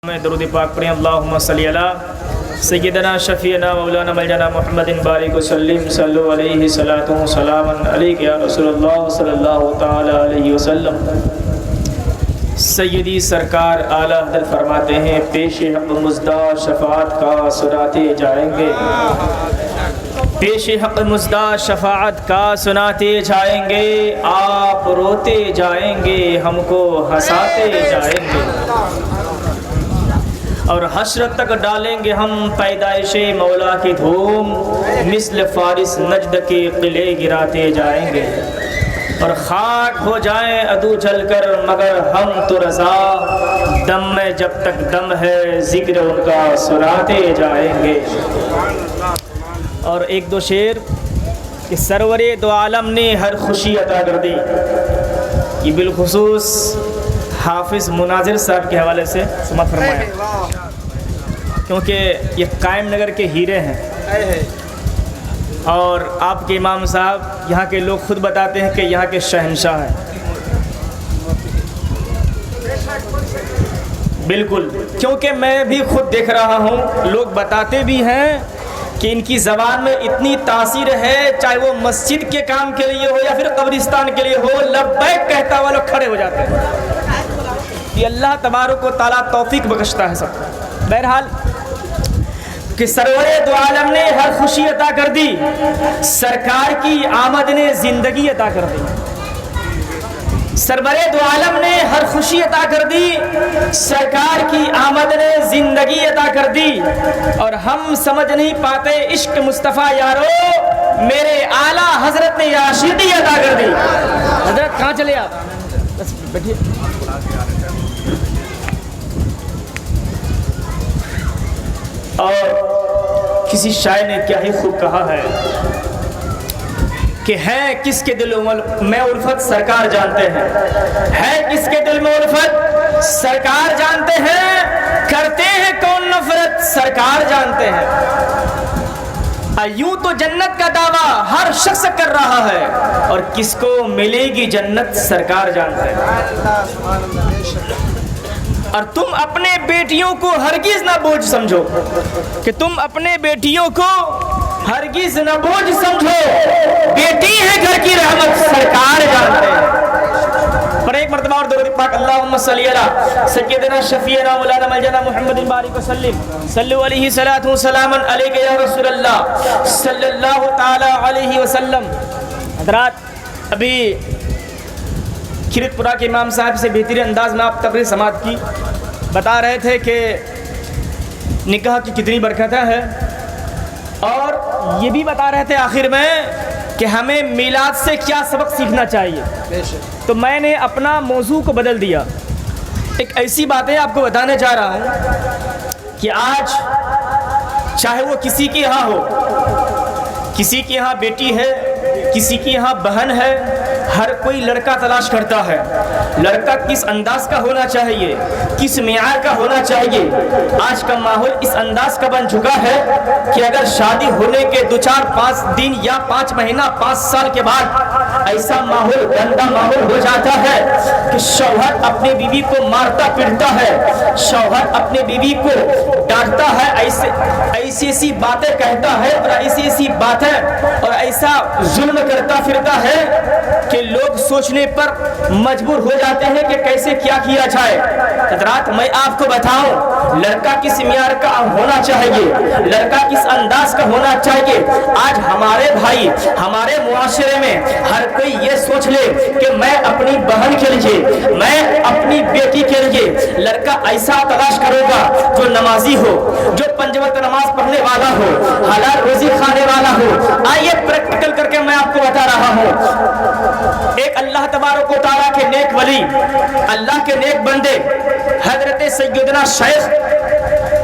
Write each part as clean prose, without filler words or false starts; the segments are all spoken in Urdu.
میں درود پاک پڑھیں اللہم صلی علی سیدنا شفیعنا مولانا ملجنا محمد بارک وسلم صلو علیہ صلاۃ و سلام علیک یا رسول اللہ صلی اللہ تعالی علیہ وسلم۔ سیدی سرکار اعلیٰ حضرت فرماتے ہیں پیش حق مزدہ شفاعت کا سناتے جائیں گے، پیش حق مزدہ شفاعت کا سناتے جائیں گے، آپ روتے جائیں گے ہم کو ہنساتے جائیں گے، اور حشر تک ڈالیں گے ہم پیدائش مولا کی دھوم، مثل فارس نجد کے قلعے گراتے جائیں گے، اور خاک ہو جائیں عدو جل کر مگر ہم تو رضا، دم میں جب تک دم ہے ذکر ان کا سناتے جائیں گے۔ اور ایک دو شعر کہ سرور دو عالم نے ہر خوشی عطا کر دی، یہ بالخصوص حافظ مناظر صاحب کے حوالے سے سماعت فرمایا، کیونکہ یہ قائم نگر کے ہیرے ہیں، اور آپ کے امام صاحب یہاں کے لوگ خود بتاتے ہیں کہ یہاں کے شہنشاہ ہیں۔ بالکل، کیونکہ میں بھی خود دیکھ رہا ہوں، لوگ بتاتے بھی ہیں کہ ان کی زبان میں اتنی تاثیر ہے، چاہے وہ مسجد کے کام کے لیے ہو یا پھر قبرستان کے لیے ہو، لبیک کہتا ہوا لوگ کھڑے ہو جاتے ہیں۔ یہ اللہ تبارک و تعالیٰ توفیق بخشتا ہے سب۔ بہرحال کہ سرور دو عالم نے ہر خوشی عطا کر دی، سرکار کی آمد نے زندگی عطا کر دی۔ سرور دو عالم نے ہر خوشی عطا کر دی، سرکار کی آمد نے زندگی عطا کر دی، اور ہم سمجھ نہیں پاتے عشق مصطفیٰ یارو، میرے اعلیٰ حضرت نے عاشقی عطا کر دی۔ حضرت کہاں چلے آپ؟ بس بیٹھیے۔ اور کسی شاعر نے کیا ہی خوب کہا ہے کہ ہے کس کے دل میں الفت سرکار جانتے ہیں، ہے کس کے دل میں الفت سرکار جانتے ہیں، کرتے ہیں کون نفرت سرکار جانتے ہیں۔ یوں تو جنت کا دعویٰ ہر شخص کر رہا ہے، اور کس کو ملے گی جنت سرکار جانتے ہیں۔ اور تم اپنے بیٹیوں کو ہرگز نہ بوجھ سمجھو، کہ تم اپنے بیٹیوں کو ہرگز نہ بوجھ سمجھو، بیٹی ہے گھر کی رحمت سرکار جانتے ہیں۔ پر ایک مرتبہ اور درود پاک اللہم صلی علی سیدنا شفیعنا مولانا ملجنا محمد بارک وسلم صلو علیہ صلاۃ و سلام علیک یا رسول اللہ صلی اللہ تعالی علیہ وسلم۔ حضرات ابھی کھیرت پورہ کے امام صاحب سے بہترین انداز میں آپ تقریر سماعت کی، بتا رہے تھے کہ نکاح کی کتنی برکتیں ہیں، اور یہ بھی بتا رہے تھے آخر میں کہ ہمیں میلاد سے کیا سبق سیکھنا چاہیے۔ تو میں نے اپنا موضوع کو بدل دیا، ایک ایسی باتیں آپ کو بتانے جا رہا ہوں کہ آج چاہے وہ کسی کے یہاں ہو، کسی کے یہاں بیٹی ہے، کسی کے یہاں بہن ہے، ہر کوئی لڑکا تلاش کرتا ہے۔ لڑکا کس انداز کا ہونا چاہیے، کس معیار کا ہونا چاہیے۔ آج کا ماحول اس انداز کا بن چکا ہے کہ اگر شادی ہونے کے 2-4-5 دن یا 5 مہینہ 5 سال کے بعد ایسا ماحول گندا ماحول ہو جاتا ہے کہ شوہر اپنی بیوی کو مارتا پیٹتا ہے، شوہر اپنی بیوی کو ڈانٹتا ہے، ایسی ایسی باتیں کہتا ہے، اور ایسی ایسی باتیں اور ایسا ظلم کرتا پھرتا ہے کہ لوگ سوچنے پر مجبور ہو جاتے ہیں کہ کیسے کیا کیا جائے۔ حضرات میں آپ کو بتاؤں، لڑکا کس معیار کا ہونا چاہیے، لڑکا کس انداز کا ہونا چاہیے۔ آج ہمارے بھائی ہمارے معاشرے میں ہر کوئی یہ سوچ لے کہ میں اپنی بہن کے لیے، میں اپنی بیٹی کے لیے لڑکا ایسا تلاش کروں گا جو نمازی ہو، جو 5 وقت نماز پڑھنے والا ہو، حلال روزی کھانے والا ہو۔ آئیے پریکٹیکل کر کے میں آپ کو بتا رہا ہوں، ایک اللہ تبارک و تعالیٰ کے نیک ولی، اللہ کے نیک بندے حضرت سیدنا شیخ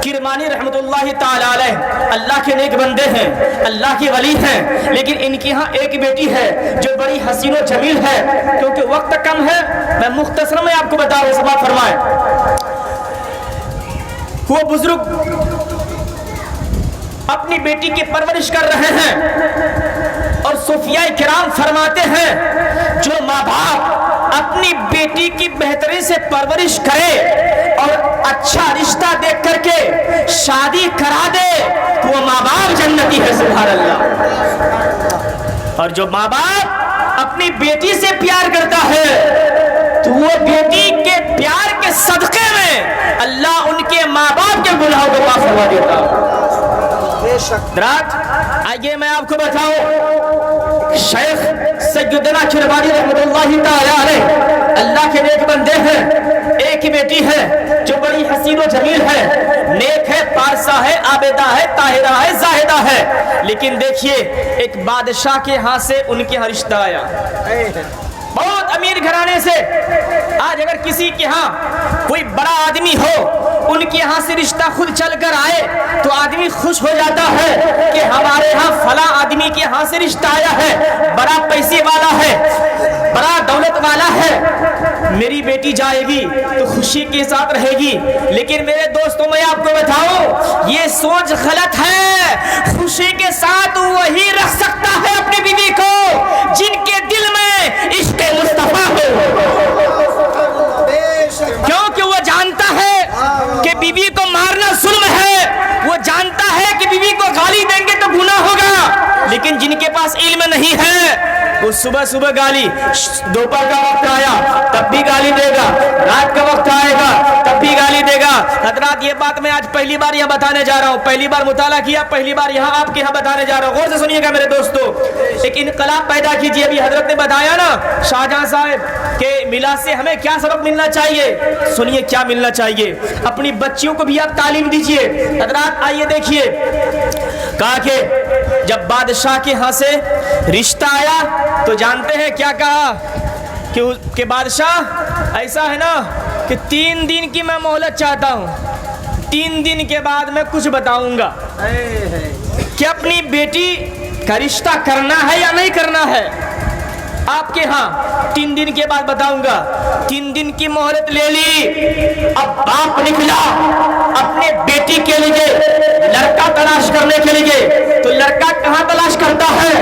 کرمانی رحمت اللہ تعالی علیہ، اللہ کے نیک بندے ہیں، اللہ کے ولی ہیں، لیکن ان کی ہاں ایک بیٹی ہے جو بڑی حسین و جمیل ہے۔ کیونکہ وقت کم ہے، میں مختصر میں آپ کو بتا رہا ہوں، سماعت فرمائیں۔ وہ بزرگ اپنی بیٹی کی پرورش کر رہے ہیں، اور صوفیاء کرام فرماتے ہیں جو ماں باپ اپنی بیٹی کی بہتری سے پرورش کرے اور اچھا رشتہ دیکھ کر کے شادی کرا دے تو وہ ماں باپ جنتی ہے، سبحان اللہ۔ اور جو ماں باپ اپنی بیٹی سے پیار کرتا ہے تو وہ بیٹی کے پیار کے صدقے میں اللہ ان کے ماں باپ کے گناہوں کو معاف فرما دیتا ہے۔ درات آئیے میں آپ کو بتاؤں، شیخ سیدنا کھربانی رحمۃ اللہ تعالی علیہ اللہ کے نیک بندے ہیں، ایک ہی بیٹی ہے جو بڑی حسین و جمیل ہے، نیک ہے، پارسا ہے، عابدہ ہے، طاہرہ ہے، زاہدہ ہے، لیکن دیکھیے ایک بادشاہ کے ہاں سے ان کے ہاں رشتہ آیا، بہت امیر گھرانے سے۔ آج اگر کسی کے ہاں کوئی بڑا آدمی ہو، ان کے ہاں سے رشتہ خود چل کر آئے تو آدمی خوش ہو جاتا ہے کہ ہمارے ہاں فلاں آدمی کے ہاں سے رشتہ آیا ہے، بڑا پیسے والا ہے، بڑا دولت والا ہے، میری بیٹی جائے گی تو خوشی کے ساتھ رہے گی۔ لیکن میرے دوستوں میں آپ کو بتاؤں یہ سوچ غلط ہے، خوشی کے ساتھ وہی رکھ سکتا ہے اپنی بیوی کو جن کے دل میں عشق مصطفیٰ ہو، کیونکہ وہ جانتا ہے کہ بیوی کو مارنا ظلم ہے، وہ جانتا ہے کہ بیوی کو گالی دیں گے تو گناہ ہوگا، لیکن جن کے پاس علم نہیں ہے وہ صبح صبح گالی، دوپہر کا وقت آیا تب بھی گالی دے گا، رات کا وقت آئے گا تب بھی گالی دے گا۔ حضرات یہ بات میں آج پہلی بار یہاں بتانے جا رہا ہوں، پہلی بار مطالعہ کیا، پہلی بار یہاں آپ کے یہاں بتانے جا رہا ہوں، غور سے سنیے گا میرے دوستو۔ ایک انقلاب پیدا کیجئے، ابھی حضرت نے بتایا نا شاہجہاں صاحب کہ میراث سے ہمیں کیا سبق ملنا چاہیے، سنیے کیا ملنا چاہیے، اپنی بچیوں کو بھی آپ تعلیم دیجئے۔ حضرات آئیے دیکھیے، کہا کہ جب بادشاہ کے ہاں سے رشتہ آیا تو جانتے ہیں کیا کہا کہ بادشاہ ایسا ہے نا کہ 3 دن کی میں مہلت چاہتا ہوں، 3 دن کے بعد میں کچھ بتاؤں گا کہ اپنی بیٹی کا رشتہ کرنا ہے یا نہیں کرنا ہے آپ کے ہاں، 3 دن کے بعد بتاؤں گا۔ 3 دن کی مہلت لے لی، اب باپ نکلا اپنے بیٹی کے لیے لڑکا تلاش کرنے کے لیے، تو لڑکا کہاں تلاش کرتا ہے؟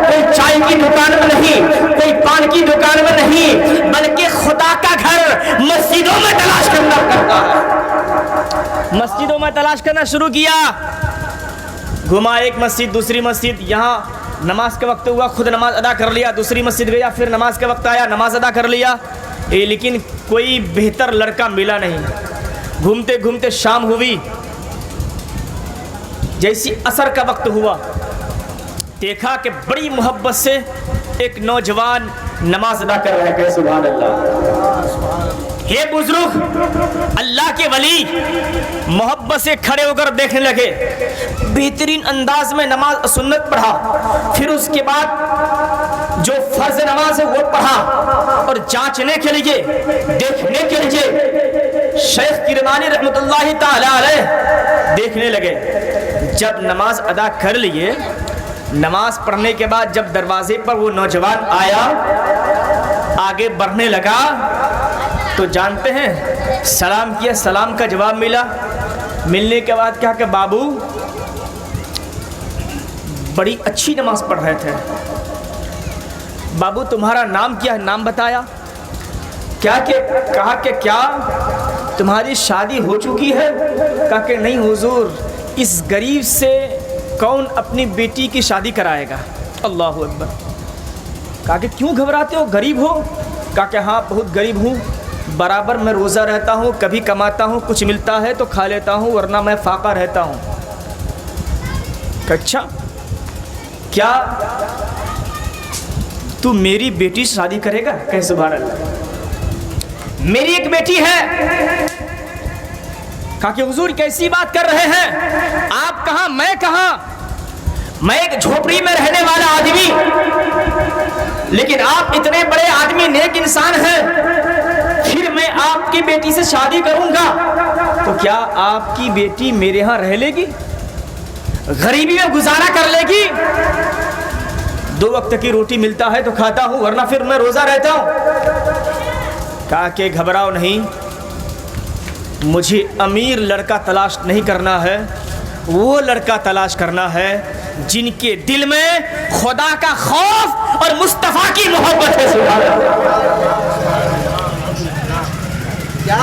کوئی چائے کی دکان میں نہیں، کوئی پان کی دکان میں نہیں، بلکہ خدا کا گھر مسجدوں میں تلاش کرتا ہے۔ مسجدوں میں تلاش کرنا شروع کیا، گھما ایک مسجد دوسری مسجد، یہاں نماز کا وقت ہوا خود نماز ادا کر لیا، دوسری مسجد گیا پھر نماز کا وقت آیا نماز ادا کر لیا، لیکن کوئی بہتر لڑکا ملا نہیں۔ گھومتے گھومتے شام ہوئی، جیسی عصر کا وقت ہوا دیکھا کہ بڑی محبت سے ایک نوجوان نماز ادا کر رہے ہیں، سبحان اللہ۔ یہ بزرگ اللہ کے ولی محبت سے کھڑے ہو کر دیکھنے لگے، بہترین انداز میں نماز سنت پڑھا، پھر اس کے بعد جو فرض نماز ہے وہ پڑھا، اور جانچنے کے لیے دیکھنے کے لیے شیخ کرمانی رحمۃ اللہ تعالی علیہ دیکھنے لگے۔ جب نماز ادا کر لیے، نماز پڑھنے کے بعد جب دروازے پر وہ نوجوان آیا، آگے بڑھنے لگا تو جانتے ہیں سلام کیا، سلام کا جواب ملا، ملنے کے بعد کہا کہ بابو بڑی اچھی نماز پڑھ رہے تھے، بابو تمہارا نام کیا ہے؟ نام بتایا، کہا کہ کیا تمہاری شادی ہو چکی ہے؟ کہا کہ نہیں حضور، اس غریب سے کون اپنی بیٹی کی شادی کرائے گا؟ اللہ اکبر۔ کہا کہ کیوں گھبراتے ہو، غریب ہو؟ کہا کہ ہاں بہت غریب ہوں، برابر میں روزہ رہتا ہوں، کبھی کماتا ہوں، کچھ ملتا ہے تو کھا لیتا ہوں، ورنہ میں فاقہ رہتا ہوں۔ کہ اچھا کیا تو میری بیٹی سے شادی کرے گا؟ کہ سبحان اللہ، میری ایک بیٹی ہے۔ کہا کہ حضور کیسی بات کر رہے ہیں، آپ کہاں میں کہاں، میں ایک جھوپڑی میں رہنے والا آدمی، لیکن آپ اتنے بڑے آدمی نیک انسان ہیں، پھر میں آپ کی بیٹی سے شادی کروں گا تو کیا آپ کی بیٹی میرے ہاں رہ لے گی، غریبی میں گزارا کر لے گی؟ 2 وقت کی روٹی ملتا ہے تو کھاتا ہوں، ورنہ پھر میں روزہ رہتا ہوں۔ کہا کہ گھبراؤ نہیں، مجھے امیر لڑکا تلاش نہیں کرنا ہے، وہ لڑکا تلاش کرنا ہے جن کے دل میں خدا کا خوف اور مصطفیٰ کی محبت ہے۔ سبحان اللہ،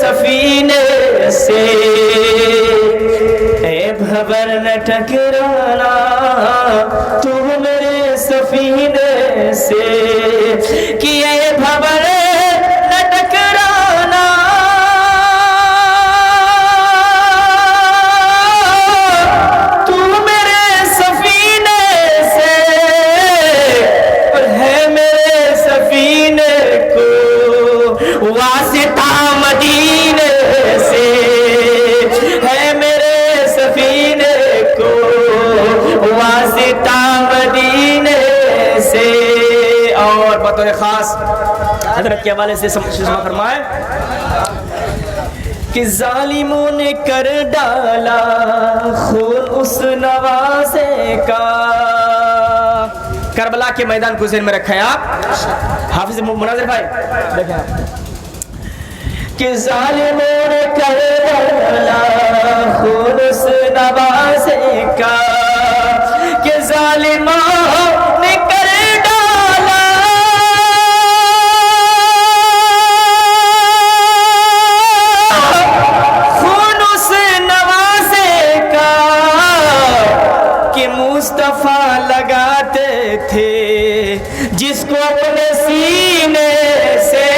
سفینے سے اے بھور نہ ٹکرانا تو میرے سفینے سے کہ اے بھور نہ ٹکرانا تو میرے سفینے سے اور ہے میرے سفینے کو واسطہ مدینے سے ہے میرے سفینے کو واسطہ مدینے سے. اور بطور خاص حضرت کے حوالے سے سمجھ فرمائے کہ ظالموں نے کر ڈالا خون اس نوازے کا. کربلا کے میدان کو ذہن میں رکھیں آپ حافظ مناظر بھائی دیکھیں آپ کہ ظالموں نے کر ڈالا خون اس نوازے کا کہ ظالموں نے کر ڈالا خون اس نوازے کا کہ مصطفیٰ لگاتے تھے جس کو اپنے سینے سے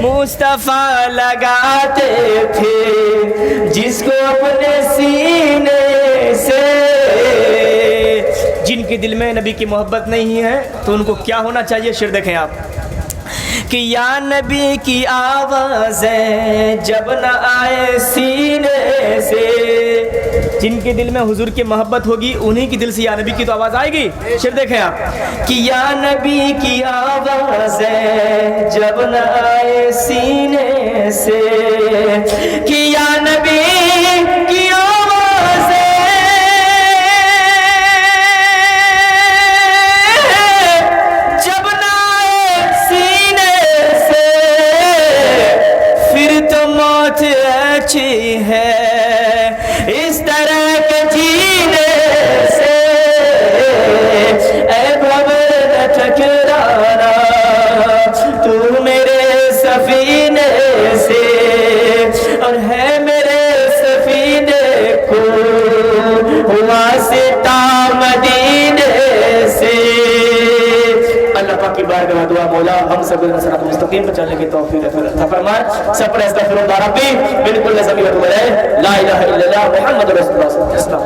مصطفیٰ لگاتے تھے جس کو اپنے سینے سے. جن کے دل میں نبی کی محبت نہیں ہے تو ان کو کیا ہونا چاہیے؟ شعر دیکھیں آپ کہ یا نبی کی آوازیں جب نہ آئے سینے سے. جن کے دل میں حضور کی محبت ہوگی انہی کی دل سے یا نبی کی تو آواز آئے گی. شعر دیکھیں آپ کہ یا نبی کی آوازیں جب نہ آئے سینے سے کہ یا نبی کی آوازیں جب نہ آئے سینے سے پھر تو موت اچھی ہے اس طرح کے جینے سے. اے بھور نہ ٹکرانا تو میرے سفینے سے اور ہے میرے سفینے کو واسطہ مدینے سے. اللہ پاک کی بارگاہ میں دعا مولا ہم سب کو صراط مستقیم پر چلنے کی توفیق عطا فرمائے. سب پر استغفر اللہ ربی بالکل ذمہ لا الہ الا اللہ محمد رسول اللہ صلی اللہ علیہ وسلم.